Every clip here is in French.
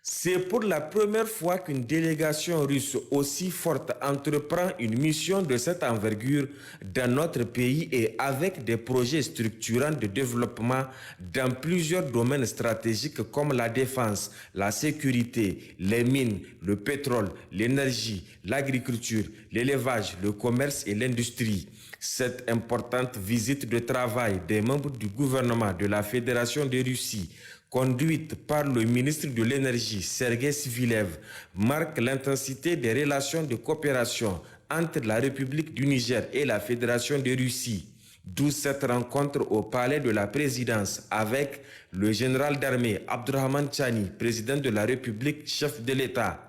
C'est pour la première fois qu'une délégation russe aussi forte entreprend une mission de cette envergure dans notre pays et avec des projets structurants de développement dans plusieurs domaines stratégiques comme la défense, la sécurité, les mines, le pétrole, l'énergie, l'agriculture, l'élevage, le commerce et l'industrie. Cette importante visite de travail des membres du gouvernement de la Fédération de Russie, conduite par le ministre de l'Énergie, Sergei Sivilev, marque l'intensité des relations de coopération entre la République du Niger et la Fédération de Russie. D'où cette rencontre au palais de la présidence avec le général d'armée Abdurrahman Chani, président de la République, chef de l'État.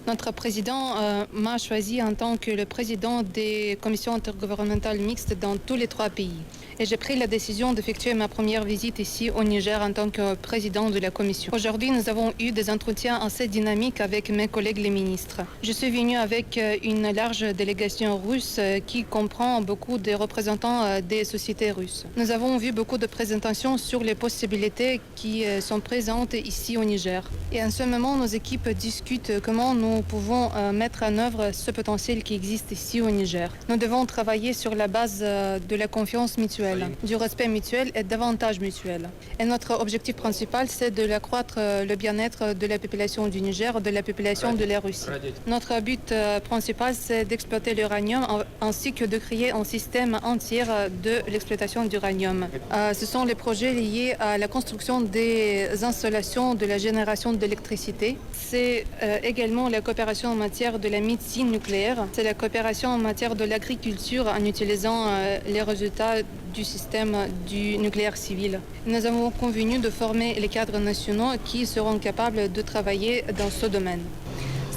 Notre président m'a choisi en tant que le président des commissions intergouvernementales mixtes dans tous les 3 pays. Et j'ai pris la décision d'effectuer ma première visite ici au Niger en tant que président de la commission. Aujourd'hui, nous avons eu des entretiens assez dynamiques avec mes collègues les ministres. Je suis venue avec une large délégation russe qui comprend beaucoup de représentants des sociétés russes. Nous avons vu beaucoup de présentations sur les possibilités qui sont présentes ici au Niger. Et en ce moment, nos équipes discutent comment nous pouvons mettre en œuvre ce potentiel qui existe ici au Niger. Nous devons travailler sur la base de la confiance mutuelle, du respect mutuel et davantage mutuel. Et notre objectif principal, c'est de accroître le bien-être de la population du Niger, de la population de la Russie. Notre but principal, c'est d'exploiter l'uranium ainsi que de créer un système entier de l'exploitation d'uranium. Ce sont les projets liés à la construction des installations de la génération d'électricité. C'est également la coopération en matière de la médecine nucléaire. C'est la coopération en matière de l'agriculture en utilisant les résultats du système du nucléaire civil. Nous avons convenu de former les cadres nationaux qui seront capables de travailler dans ce domaine.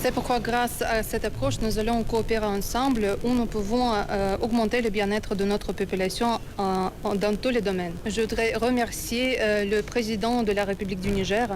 C'est pourquoi, grâce à cette approche, nous allons coopérer ensemble où nous pouvons augmenter le bien-être de notre population dans tous les domaines. Je voudrais remercier le président de la République du Niger.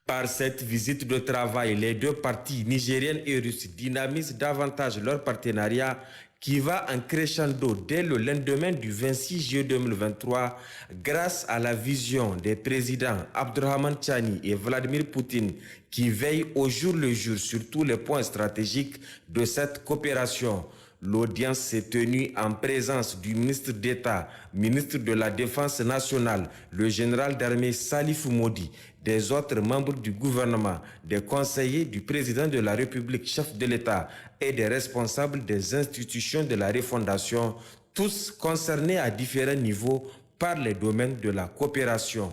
Par cette visite de travail, les 2 parties nigériennes et russes dynamisent davantage leur partenariat qui va en crescendo dès le lendemain du 26 juillet 2023 grâce à la vision des présidents Abdurrahman Chani et Vladimir Poutine qui veillent au jour le jour sur tous les points stratégiques de cette coopération. L'audience s'est tenue en présence du ministre d'État, ministre de la Défense nationale, le général d'armée Salif Moudi, des autres membres du gouvernement, des conseillers du président de la République, chef de l'État et des responsables des institutions de la refondation, tous concernés à différents niveaux par les domaines de la coopération.